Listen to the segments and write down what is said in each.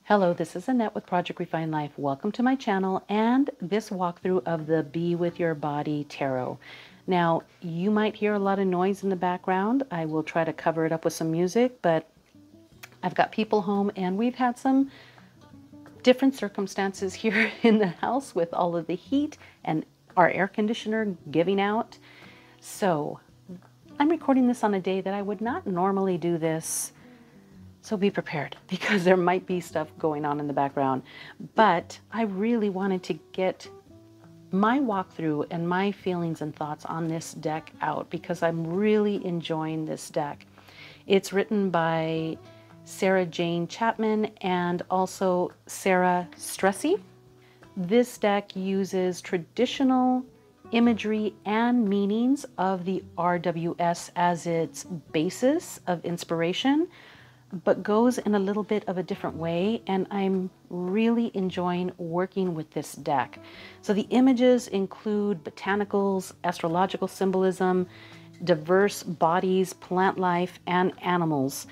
Hello, this is Annette with Project Refine Life. Welcome to my channel and this walkthrough of the Be With Your Body Tarot. Now, you might hear a lot of noise in the background. I will try to cover it up with some music, but I've got people home and we've had some different circumstances here in the house with all of the heat and our air conditioner giving out. So I'm recording this on a day that I would not normally do this. So be prepared because there might be stuff going on in the background. But I really wanted to get my walkthrough and my feelings and thoughts on this deck out because I'm really enjoying this deck. It's written by Sara Jane Chapmen and also Sara Strese. This deck uses traditional imagery and meanings of the RWS as its basis of inspiration, but goes in a little bit of a different way, and I'm really enjoying working with this deck. So the images include botanicals, astrological symbolism, diverse bodies, plant life, and animals.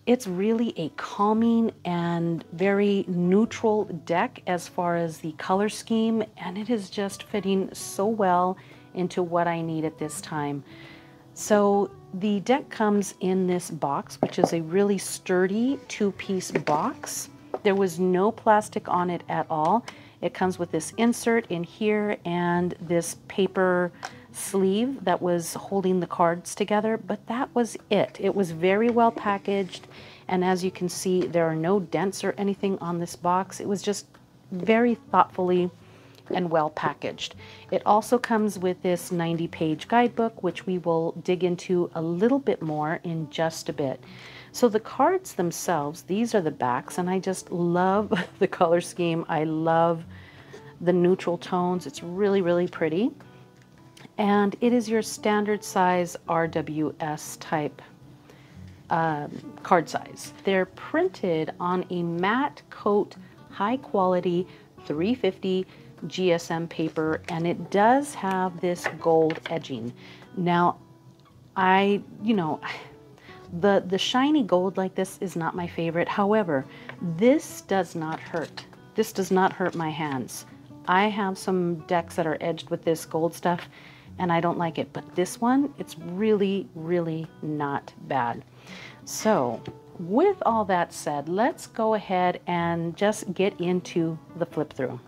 It's really a calming and very neutral deck as far as the color scheme, and it is just fitting so well into what I need at this time. So the deck comes in this box, which is a really sturdy two-piece box. There was no plastic on it at all. It comes with this insert in here and this paper sleeve that was holding the cards together, but that was it. It was very well packaged, and as you can see, there are no dents or anything on this box. It was just very thoughtfully and well packaged. It also comes with this 90-page guidebook, which we will dig into a little bit more in just a bit. So the cards themselves, these are the backs, and I just love the color scheme. I love the neutral tones. It's really, really pretty. And it is your standard size RWS type card size. They're printed on a matte coat, high quality 350 GSM paper, and it does have this gold edging. Now, the shiny gold like this is not my favorite. However, this does not hurt. This does not hurt my hands. I have some decks that are edged with this gold stuff, and I don't like it. But this one, it's really, really not bad. So, with all that said, let's go ahead and just get into the flip through.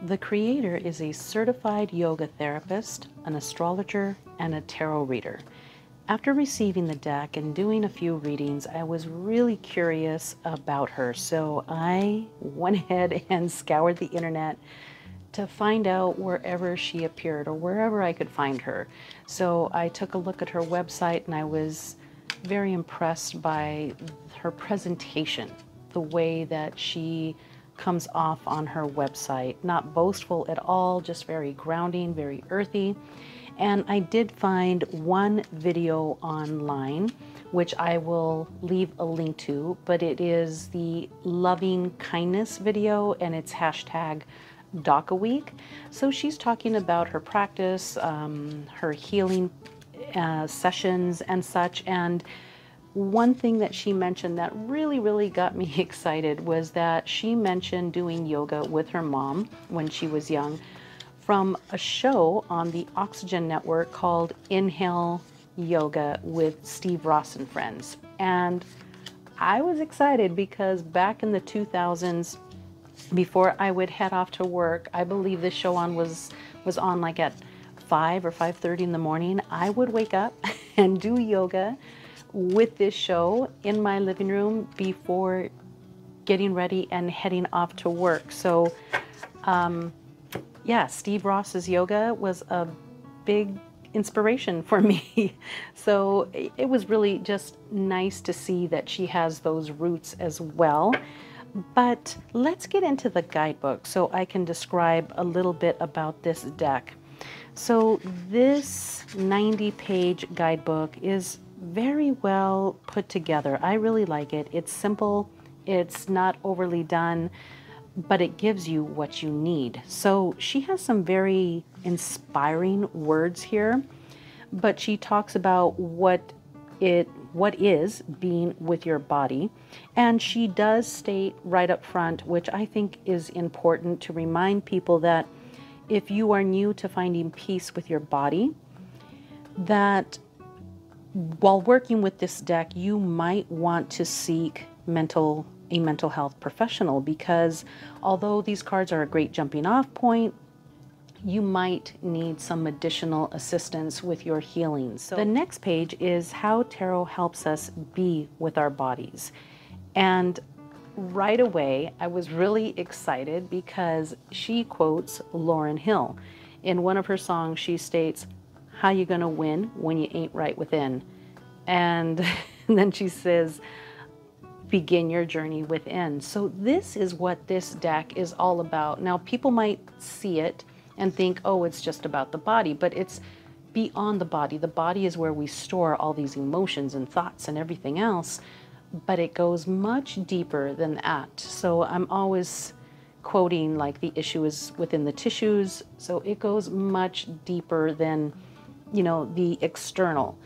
The creator is a certified yoga therapist, an astrologer, and a tarot reader. After receiving the deck and doing a few readings, I was really curious about her, so I went ahead and scoured the internet to find out wherever she appeared or wherever I could find her. So I took a look at her website and I was very impressed by her presentation, the way that she comes off on her website. Not boastful at all, just very grounding, very earthy. And I did find one video online, which I will leave a link to, but it is the loving kindness video and it's hashtag Doc a Week. So she's talking about her practice, her healing sessions and such. And one thing that she mentioned that really got me excited was that she mentioned doing yoga with her mom when she was young from a show on the Oxygen Network called Inhale Yoga with Steve Ross and Friends. And I was excited because back in the 2000s, before I would head off to work, I believe this show was on like at 5 or 5:30 in the morning. I would wake up and do yoga with this show in my living room before getting ready and heading off to work. So yeah, Steve Ross's yoga was a big inspiration for me. So it was really just nice to see that she has those roots as well. But let's get into the guidebook so I can describe a little bit about this deck. So this 90-page guidebook is very well put together. I really like it. It's simple, it's not overly done, but it gives you what you need. So she has some very inspiring words here, but she talks about what is being with your body. And she does state right up front, which I think is important to remind people, that if you are new to finding peace with your body, that while working with this deck, you might want to seek a mental health professional, because although these cards are a great jumping off point, you might need some additional assistance with your healing. So the next page is how tarot helps us be with our bodies. And right away, I was really excited because she quotes Lauryn Hill. In one of her songs, she states, "How you gonna win when you ain't right within?" And then she says, "Begin your journey within." So this is what this deck is all about. Now, people might see it and think, oh, it's just about the body, but it's beyond the body. The body is where we store all these emotions and thoughts and everything else, but it goes much deeper than that. So I'm always quoting like the issue is within the tissues. So it goes much deeper than, you know, the external.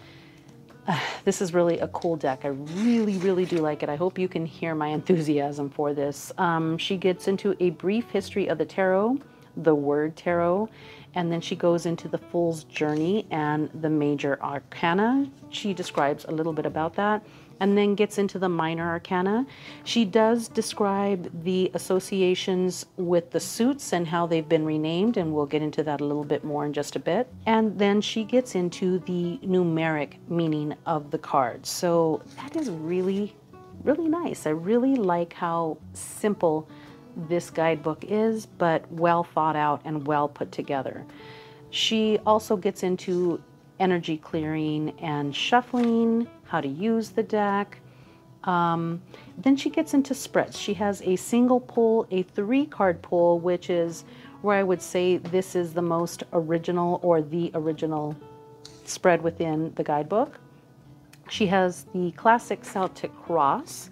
This is really a cool deck. I really do like it. I hope you can hear my enthusiasm for this. She gets into a brief history of the tarot, the word tarot, and then she goes into the Fool's Journey and the major arcana. She describes a little bit about that, and then gets into the minor arcana. She does describe the associations with the suits and how they've been renamed, and we'll get into that a little bit more in just a bit. And then she gets into the numeric meaning of the cards. So that is really nice. I really like how simple this guidebook is, but well thought out and well put together. She also gets into energy clearing and shuffling, how to use the deck. Then she gets into spreads. She has a single pull, a 3-card pull, which is where I would say this is the most original or the original spread within the guidebook. She has the classic Celtic cross,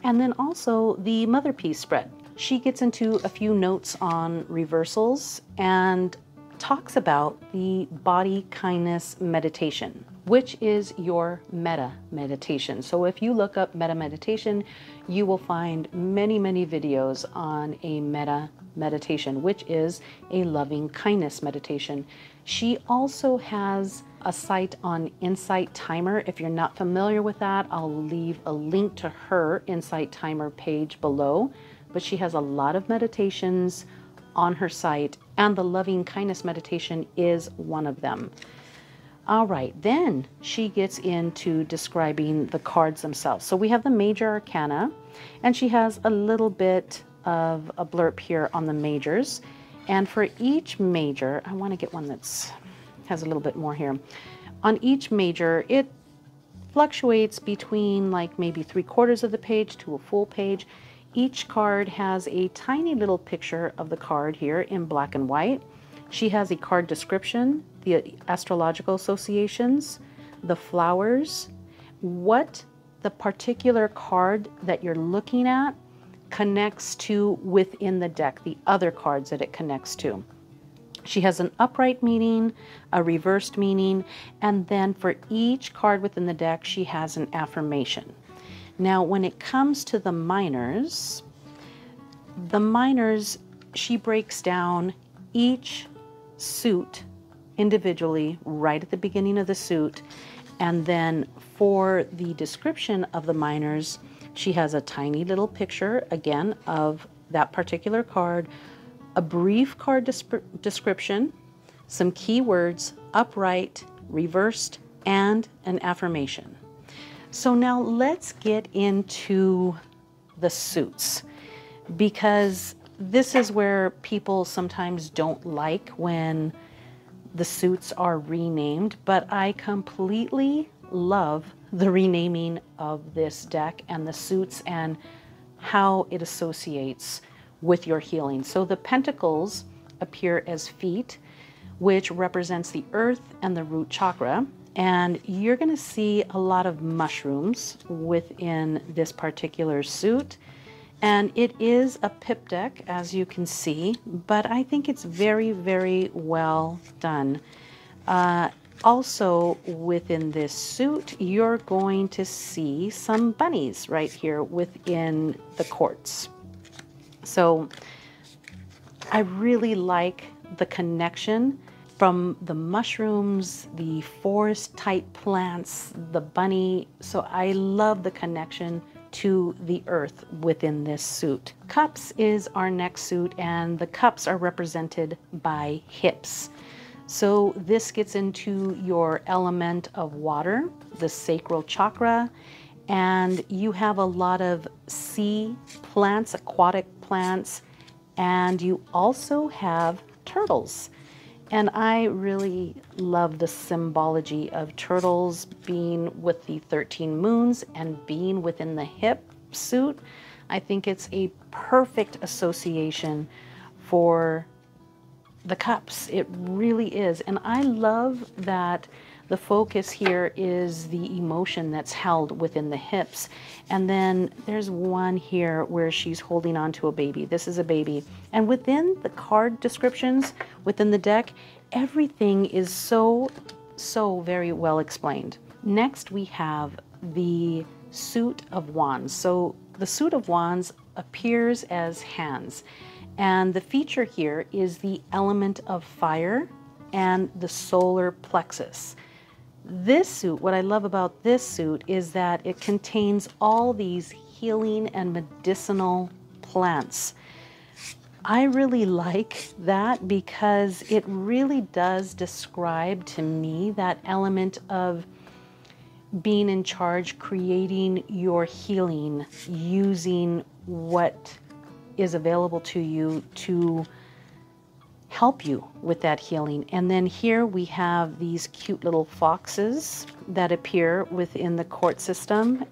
and then also the mother piece spread. She gets into a few notes on reversals and talks about the body kindness meditation, which is your metta meditation. So if you look up metta meditation, you will find many videos on a metta meditation, which is a loving kindness meditation. She also has a site on Insight Timer. If you're not familiar with that, I'll leave a link to her Insight Timer page below. But she has a lot of meditations on her site, and the loving kindness meditation is one of them. All right, then she gets into describing the cards themselves. So we have the major arcana, and she has a little bit of a blurb here on the majors. And for each major, I want to get one that's has a little bit more here. On each major, it fluctuates between like maybe 3/4 of the page to a full page. Each card has a tiny little picture of the card here in black and white. She has a card description, the astrological associations, the flowers, what the particular card that you're looking at connects to within the deck, the other cards that it connects to. She has an upright meaning, a reversed meaning, and then for each card within the deck, she has an affirmation. Now, when it comes to the minors, she breaks down each suit individually right at the beginning of the suit. And then for the description of the minors, she has a tiny little picture, again, of that particular card, a brief card description, some keywords, upright, reversed, and an affirmation. So now let's get into the suits, because this is where people sometimes don't like when the suits are renamed, but I completely love the renaming of this deck and the suits and how it associates with your healing. So the pentacles appear as feet, which represents the earth and the root chakra. And you're going to see a lot of mushrooms within this particular suit. And it is a pip deck, as you can see, but I think it's very, very well done. Also within this suit, you're going to see some bunnies right here within the quartz. So I really like the connection from the mushrooms, the forest type plants, the bunny. So I love the connection to the earth within this suit. Cups is our next suit, and the cups are represented by hips. So this gets into your element of water, the sacral chakra, and you have a lot of sea plants, aquatic plants, and you also have turtles. And I really love the symbology of turtles being with the 13 moons and being within the hip suit. I think it's a perfect association for the cups. It really is. And I love that the focus here is the emotion that's held within the hips. And then there's one here where she's holding on to a baby. This is a baby. And within the card descriptions within the deck, everything is so very well explained. Next, we have the suit of wands. So the suit of wands appears as hands. And the feature here is the element of fire and the solar plexus. This suit, what I love about this suit is that it contains all these healing and medicinal plants. I really like that because it really does describe to me that element of being in charge, creating your healing, using what is available to you to help you with that healing. And then here we have these cute little foxes that appear within the court system.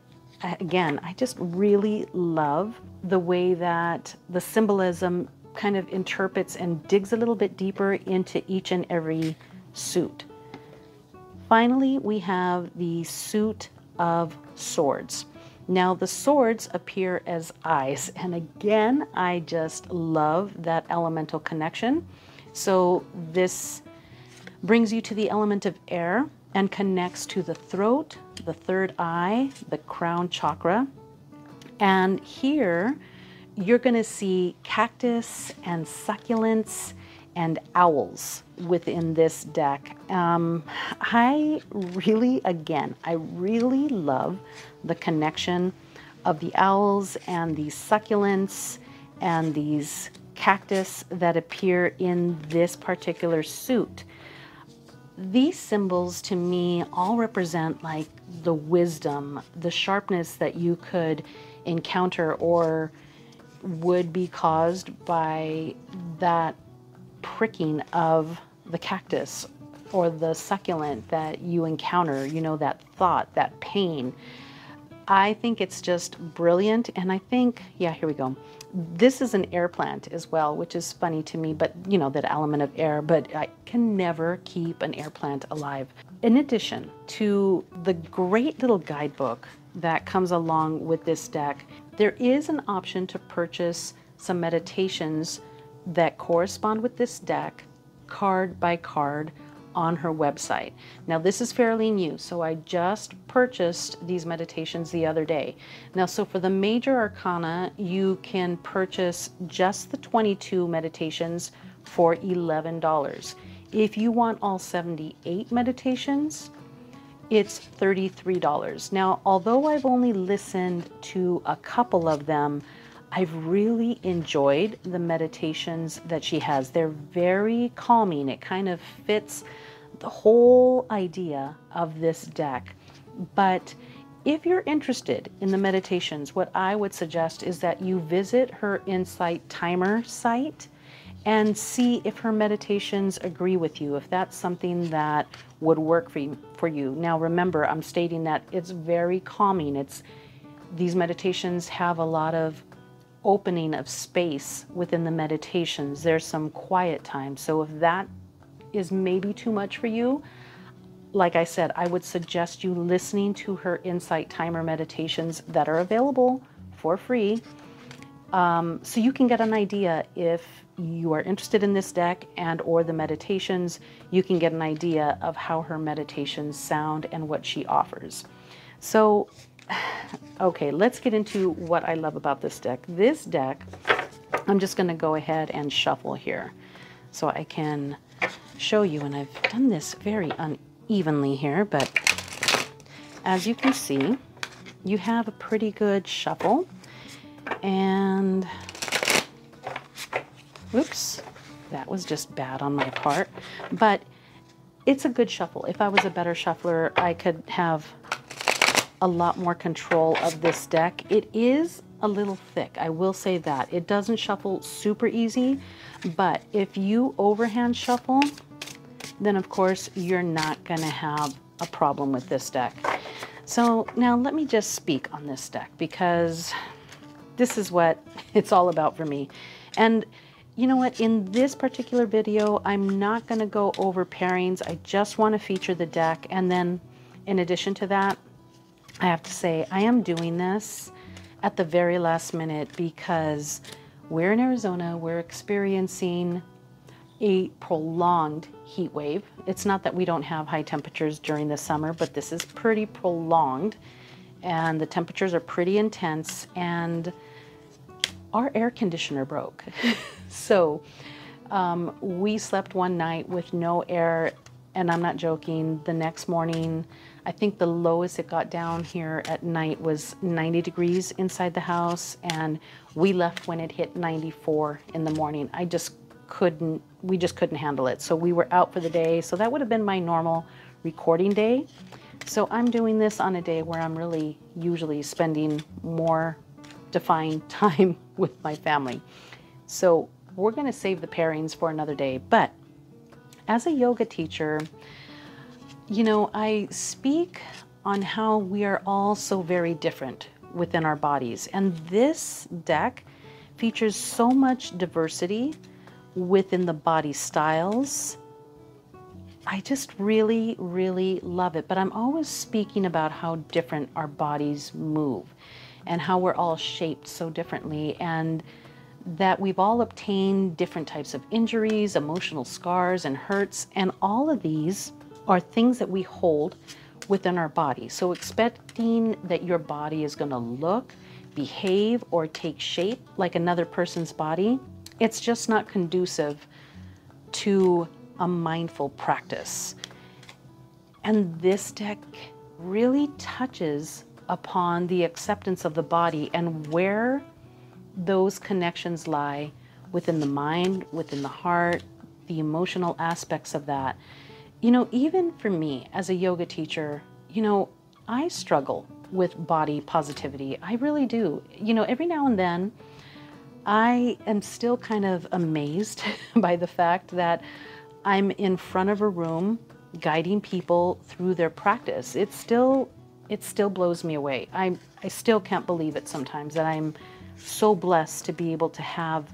Again, I just really love the way that the symbolism kind of interprets and digs a little bit deeper into each and every suit. Finally, we have the suit of swords. Now the swords appear as eyes, and again, I just love that elemental connection. So this brings you to the element of air and connects to the throat, the third eye, the crown chakra. And here you're going to see cactus and succulents and owls within this deck. I really love the connection of the owls and these succulents and these cactus that appear in this particular suit. These symbols to me all represent like the wisdom, the sharpness that you could encounter or would be caused by that pricking of the cactus or the succulent that you encounter, you know, that thought, that pain. I think it's just brilliant. And I think, yeah, here we go. This is an air plant as well, which is funny to me, but you know, that element of air, but I can never keep an air plant alive. In addition to the great little guidebook that comes along with this deck, there is an option to purchase some meditations that correspond with this deck, card by card, on her website. Now this is fairly new, so I just purchased these meditations the other day. Now, so for the major arcana, you can purchase just the 22 meditations for $11. If you want all 78 meditations, it's $33. Now, although I've only listened to a couple of them, I've really enjoyed the meditations that she has. They're very calming. It kind of fits the whole idea of this deck. But if you're interested in the meditations, what I would suggest is that you visit her Insight Timer site and see if her meditations agree with you, if that's something that would work for you. Now remember, I'm stating that it's very calming. These meditations have a lot of opening of space within the meditations. There's some quiet time. So if that is maybe too much for you, like I said, I would suggest you listening to her Insight Timer meditations that are available for free, so you can get an idea if you are interested in this deck and or the meditations. You can get an idea of how her meditations sound and what she offers. So okay, let's get into what I love about this deck. This deck, I'm just going to go ahead and shuffle here so I can show you, and I've done this very unevenly here, but as you can see, you have a pretty good shuffle. And oops, that was just bad on my part, but it's a good shuffle. If I was a better shuffler, I could have a lot more control of this deck. It is a little thick, I will say that. It doesn't shuffle super easy, but if you overhand shuffle, then of course you're not going to have a problem with this deck. So now let me just speak on this deck, because this is what it's all about for me. And you know what, in this particular video, I'm not going to go over pairings. I just want to feature the deck. And then in addition to that, I have to say I am doing this at the very last minute because we're in Arizona. We're experiencing a prolonged heat wave. It's not that we don't have high temperatures during the summer, but this is pretty prolonged and the temperatures are pretty intense, and our air conditioner broke. So we slept one night with no air, and I'm not joking. The next morning, I think the lowest it got down here at night was 90 degrees inside the house, and we left when it hit 94 in the morning. We just couldn't handle it. So we were out for the day. So that would have been my normal recording day. So I'm doing this on a day where I'm really usually spending more defined time with my family. So we're going to save the pairings for another day. But as a yoga teacher, you know, I speak on how we are all so very different within our bodies. And this deck features so much diversity within the body styles. I just really, really love it. But I'm always speaking about how different our bodies move and how we're all shaped so differently, and that we've all obtained different types of injuries, emotional scars, and hurts. And all of these are things that we hold within our body. So expecting that your body is going to look, behave, or take shape like another person's body, it's just not conducive to a mindful practice. And this deck really touches upon the acceptance of the body and where those connections lie within the mind, within the heart, the emotional aspects of that. You know, even for me as a yoga teacher, you know, I struggle with body positivity. I really do. You know, every now and then I am still kind of amazed by the fact that I'm in front of a room guiding people through their practice. It still blows me away. I still can't believe it sometimes that I'm so blessed to be able to have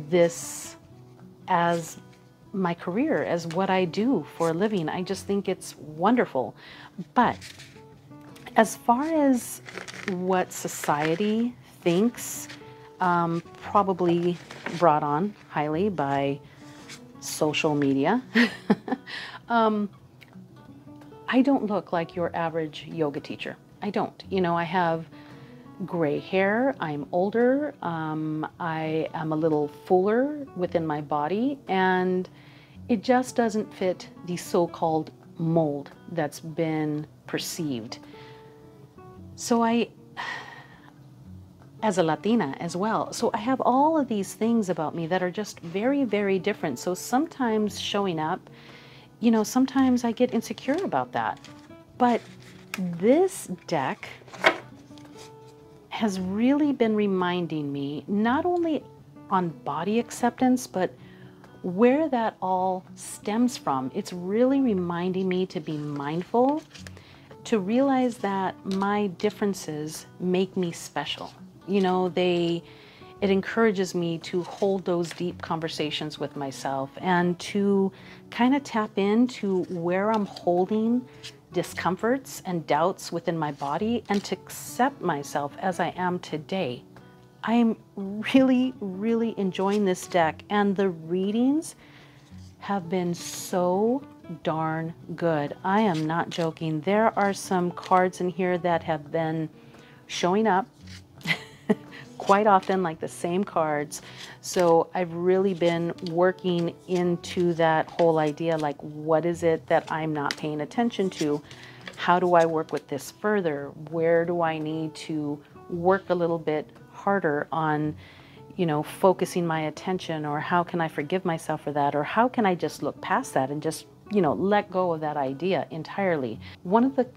this as my career, as what I do for a living. I just think it's wonderful. But as far as what society thinks, probably brought on highly by social media, I don't look like your average yoga teacher. I don't. You know, I have gray hair, I'm older, I am a little fuller within my body, and it just doesn't fit the so-called mold that's been perceived. So as a Latina as well, so I have all of these things about me that are just very, very different. So sometimes showing up, you know, sometimes I get insecure about that. But this deck has really been reminding me not only on body acceptance, but where that all stems from. It's really reminding me to be mindful, to realize that my differences make me special. You know, it encourages me to hold those deep conversations with myself and to kind of tap into where I'm holding discomforts and doubts within my body and to accept myself as I am today. I'm really, really enjoying this deck, and the readings have been so darn good. I am not joking. There are some cards in here that have been showing up quite often, like the same cards. So I've really been working into that whole idea, like, what is it that I'm not paying attention to? How do I work with this further? Where do I need to work a little bit harder on, you know, focusing my attention? Or how can I forgive myself for that? Or how can I just look past that and just, you know, let go of that idea entirely? One of the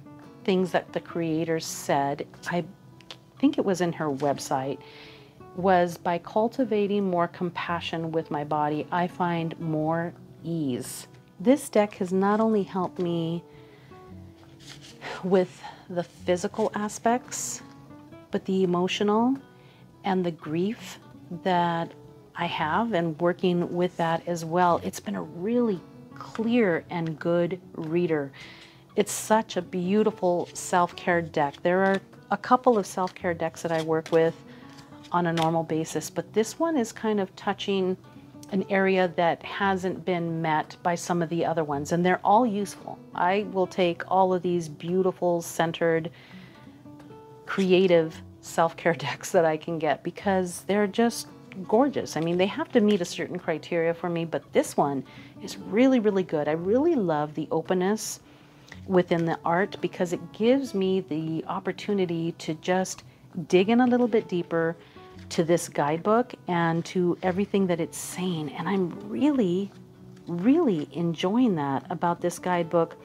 things that the creators said, I think it was in her website, was by cultivating more compassion with my body, I find more ease. This deck has not only helped me with the physical aspects, but the emotional and the grief that I have, and working with that as well. It's been a really clear and good reader. It's such a beautiful self-care deck. There are a couple of self-care decks that I work with on a normal basis, but this one is kind of touching an area that hasn't been met by some of the other ones, and they're all useful. I will take all of these beautiful, centered, creative self-care decks that I can get because they're just gorgeous. I mean, they have to meet a certain criteria for me, but this one is really, really good. I really love the openness within the art because it gives me the opportunity to just dig in a little bit deeper to this guidebook and to everything that it's saying. And I'm really, really enjoying that about this guidebook.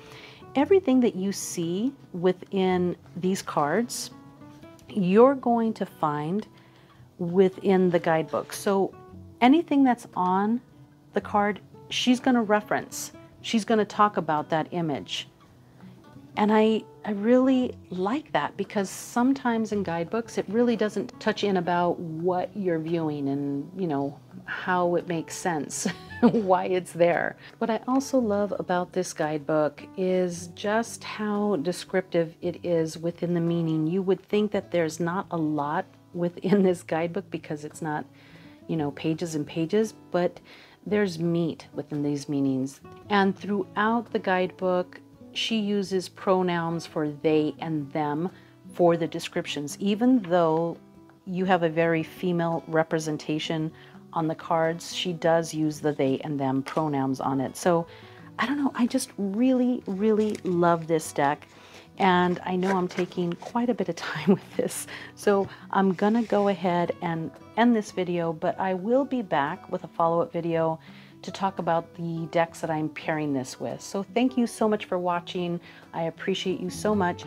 Everything that you see within these cards, you're going to find within the guidebook. So anything that's on the card, she's going to reference. She's going to talk about that image. And I really like that because sometimes in guidebooks, it really doesn't touch in about what you're viewing and, you know, how it makes sense, why it's there. What I also love about this guidebook is just how descriptive it is within the meaning. You would think that there's not a lot within this guidebook because it's not, you know, pages and pages, but there's meat within these meanings. And throughout the guidebook, she uses pronouns for they and them for the descriptions, even though you have a very female representation on the cards, she does use the they and them pronouns on it. So I don't know, I just really, really love this deck. And I know I'm taking quite a bit of time with this, so I'm gonna go ahead and end this video, but I will be back with a follow-up video to talk about the decks that I'm pairing this with. So thank you so much for watching. I appreciate you so much.